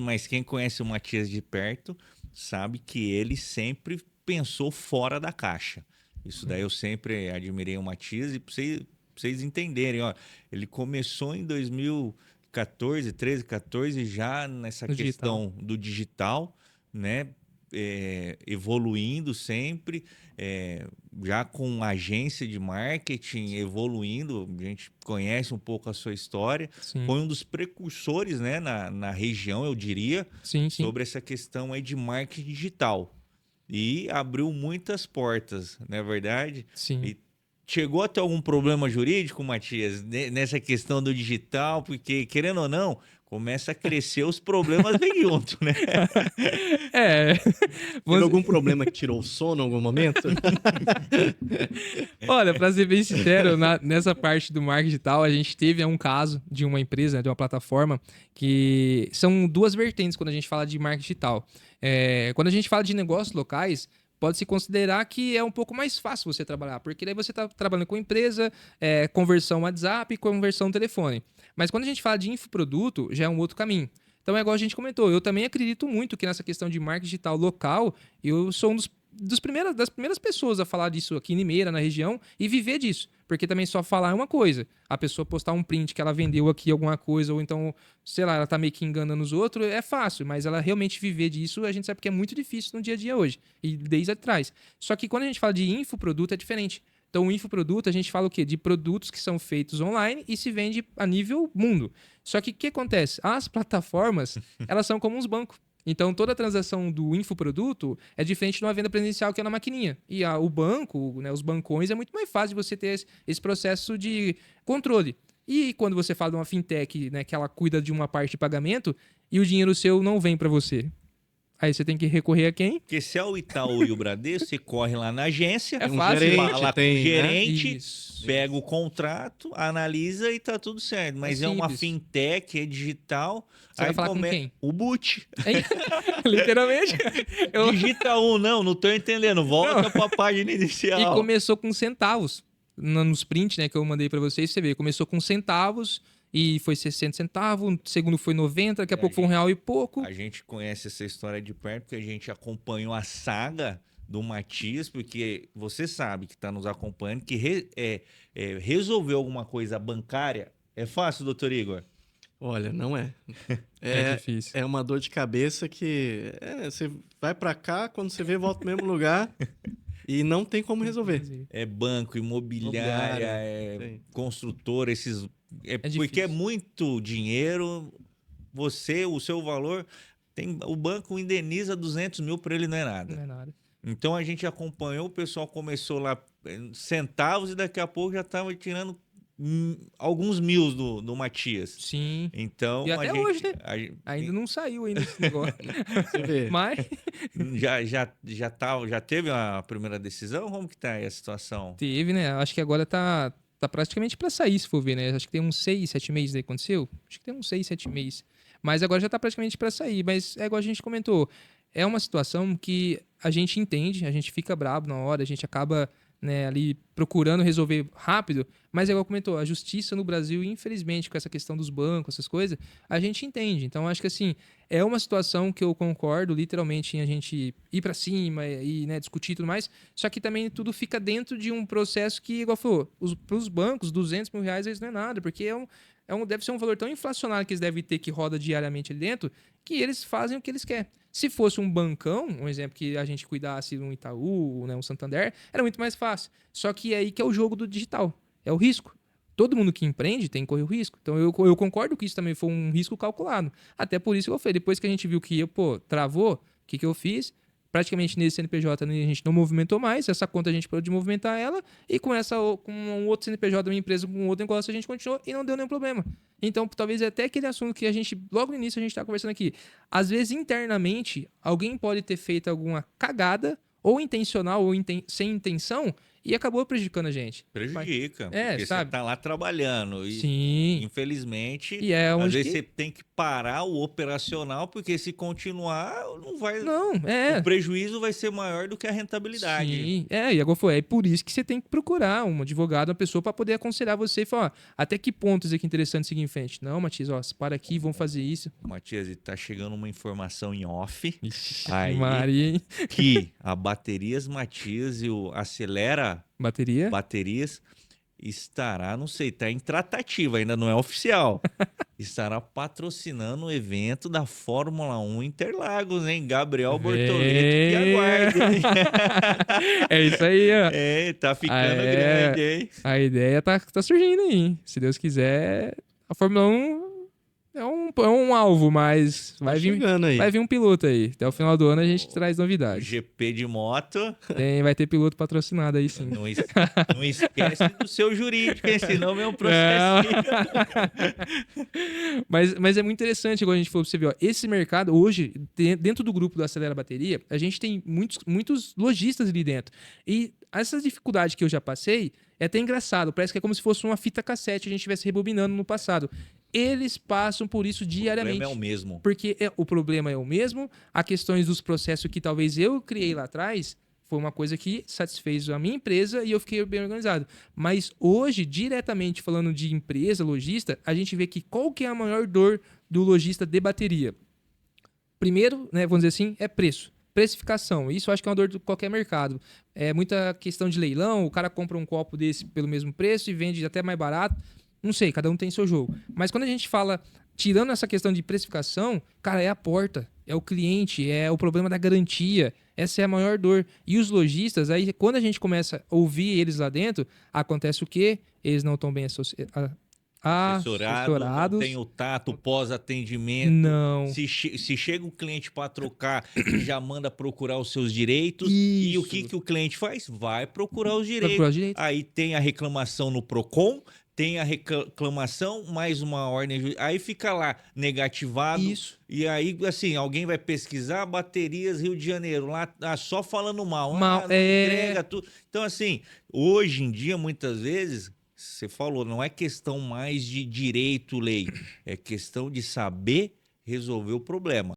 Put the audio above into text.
mas quem conhece o Matias de perto sabe que ele sempre pensou fora da caixa. Isso daí eu sempre admirei o Matias e pra vocês entenderem, ó, ele começou em 2014, 13, 14 já nessa No digital. questão do digital, né? Evoluindo sempre, já com agência de marketing, evoluindo, a gente conhece um pouco a sua história, Sim. foi um dos precursores, né, na região, eu diria, Sim, sim. sobre essa questão aí de marketing digital. E abriu muitas portas, não é verdade? Sim. E chegou a ter algum problema jurídico, Matias, nessa questão do digital? Porque, querendo ou não, começa a crescer, os problemas vêm junto, né? É. Teve algum problema que tirou o sono em algum momento? Olha, pra ser bem sincero, nessa parte do marketing digital, a gente teve um caso de uma empresa, né, de uma plataforma, que são duas vertentes quando a gente fala de marketing digital. Quando a gente fala de negócios locais, pode-se considerar que é um pouco mais fácil você trabalhar, porque daí você está trabalhando com empresa, conversão WhatsApp e conversão telefone. Mas quando a gente fala de infoproduto, já é um outro caminho. Então é igual a gente comentou, eu também acredito muito que nessa questão de marketing digital local, eu sou um das primeiras pessoas a falar disso aqui em Limeira, na região, e viver disso. Porque também só falar é uma coisa. A pessoa postar um print que ela vendeu aqui alguma coisa, ou então, sei lá, ela tá meio que enganando os outros, é fácil. Mas ela realmente viver disso, a gente sabe que é muito difícil no dia a dia hoje. E desde atrás. Só que quando a gente fala de infoproduto, é diferente. Então, o infoproduto, a gente fala o quê? De produtos que são feitos online e se vende a nível mundo. Só que o que acontece? As plataformas, elas são como uns bancos. Então, toda a transação do infoproduto é diferente de uma venda presencial que é na maquininha. E o banco, né, os bancões, é muito mais fácil de você ter esse processo de controle. E quando você fala de uma fintech, né, que ela cuida de uma parte de pagamento e o dinheiro seu não vem para você. Aí você tem que recorrer a quem? Porque se é o Itaú e o Bradesco, você corre lá na agência, É Tem um fácil, gerente, fala com o tem, né? gerente, Isso. pega o contrato, analisa e tá tudo certo. É Mas é uma simples. fintech, é digital, Você vai falar com quem? o boot. Hein? Literalmente. Eu... Digita um, não tô entendendo. Volta pra página E inicial. começou com centavos. Nos prints, né, que eu mandei pra vocês, você vê. Começou com centavos e foi 60 centavos. O segundo foi 90, daqui a pouco foi R$1 e pouco. A gente conhece essa história de perto porque a gente acompanhou a saga do Matias, porque você sabe que está nos acompanhando que resolver alguma coisa bancária é fácil, doutor Igor? Olha, não é. É difícil. É uma dor de cabeça que você vai pra cá, quando você vê, volta pro mesmo lugar e não tem como resolver. É banco, imobiliária, Tem. construtora, esses. É Porque é difícil. muito dinheiro, o seu valor. O banco indeniza 200 mil para ele, não é nada. Não é nada. Então a gente acompanhou, o pessoal começou lá centavos e daqui a pouco já estava tirando alguns mil do Matias. Sim. Então E até hoje, né? a gente Ainda não saiu ainda esse negócio. Você vê. Mas já teve a primeira decisão? Como que tá aí a situação? teve, né? Acho que agora tá praticamente pra sair, se for ver, né? Acho que tem uns 6, 7 meses aí que aconteceu. Acho que tem uns 6, 7 meses. Mas agora já tá praticamente pra sair. Mas é igual a gente comentou. É uma situação que a gente entende, a gente fica brabo na hora, a gente acaba, né, ali procurando resolver rápido, mas é igual comentou, a justiça no Brasil, infelizmente, com essa questão dos bancos, essas coisas, a gente entende. Então, acho que assim, é uma situação que eu concordo, literalmente, em a gente ir pra cima e, né, discutir e tudo mais, só que também tudo fica dentro de um processo que, igual falou, pros bancos, R$200 mil, eles não é nada, porque deve ser um valor tão inflacionário que eles devem ter que roda diariamente ali dentro, que eles fazem o que eles querem. Se fosse um bancão, um exemplo que a gente cuidasse um Itaú, né, um Santander, era muito mais fácil. Só que é aí que é o jogo do digital. É o risco. Todo mundo que empreende tem que correr o risco. Então eu concordo que isso também foi um risco calculado. Até por isso que eu falei, depois que a gente viu que, travou, o que eu fiz? Praticamente nesse CNPJ a gente não movimentou mais, essa conta a gente parou de movimentar ela, e com um outro CNPJ da minha empresa, com um outro negócio, a gente continuou e não deu nenhum problema. Então, talvez é até aquele assunto que a gente, logo no início, a gente está conversando aqui. Às vezes, internamente, alguém pode ter feito alguma cagada, ou intencional, ou sem intenção, e acabou prejudicando a gente. Prejudica, É, porque sabe? você tá lá trabalhando e, Sim. infelizmente, E é às onde vezes que... você tem que parar o operacional, porque se continuar, não vai, Não, o prejuízo vai ser maior do que a rentabilidade. Sim, e agora foi. É por isso que você tem que procurar um advogado, uma pessoa para poder aconselhar você e falar, ó, até que ponto isso aqui é interessante seguir em frente. Não, Matias, ó, você para aqui, vamos fazer isso. Matias, e tá chegando uma informação em off Ixi, aí Maria, hein? que a Baterias Matias e o Acelera Bateria? Baterias estará, não sei, tá em tratativa, ainda não é oficial. Estará patrocinando o evento da Fórmula 1 Interlagos, hein? Gabriel Bortoleto, que aguarde, hein? É isso aí, ó. É, tá ficando grande, hein? A ideia tá surgindo aí, hein? Se Deus quiser, a Fórmula 1 é um alvo, mas Tá chegando aí. vai vir um piloto aí. Até o final do ano a gente traz O novidades. GP de moto. Vai ter piloto patrocinado aí, sim. Não esquece do seu jurídico, hein? Senão vem um processinho. Mas é muito interessante, igual a gente falou pra você ver, ó, esse mercado, hoje, dentro do grupo do Acelera Bateria, a gente tem muitos lojistas ali dentro. E essas dificuldades que eu já passei, é até engraçado, parece que é como se fosse uma fita cassete, a gente estivesse rebobinando no passado. Eles passam por isso diariamente. O problema é o mesmo. Porque o problema é o mesmo, as questões dos processos que talvez eu criei lá atrás, foi uma coisa que satisfez a minha empresa e eu fiquei bem organizado. Mas hoje, diretamente falando de empresa, lojista, a gente vê que qual que é a maior dor do lojista de bateria? Primeiro, né, vamos dizer assim, é preço. Precificação. Isso eu acho que é uma dor de qualquer mercado. É muita questão de leilão, o cara compra um copo desse pelo mesmo preço e vende até mais barato. Não sei, cada um tem seu jogo. Mas quando a gente fala, tirando essa questão de precificação, cara, é a porta, é o cliente, é o problema da garantia. Essa é a maior dor. E os lojistas, aí quando a gente começa a ouvir eles lá dentro, acontece o quê? Eles não estão bem Assessorado, não tem o tato pós-atendimento. Não. Se chega o cliente para trocar, ele já manda procurar os seus direitos. Isso. E o que o cliente faz? Vai procurar os direitos. Procurar os direitos. Aí tem a reclamação no Procon, tem a reclamação, mais uma ordem. Aí fica lá, negativado. Isso. E aí, assim, alguém vai pesquisar baterias Rio de Janeiro, lá só falando mal. Não entrega tudo. Então, assim, hoje em dia, muitas vezes, você falou, não é questão mais de direito, lei. É questão de saber resolver o problema.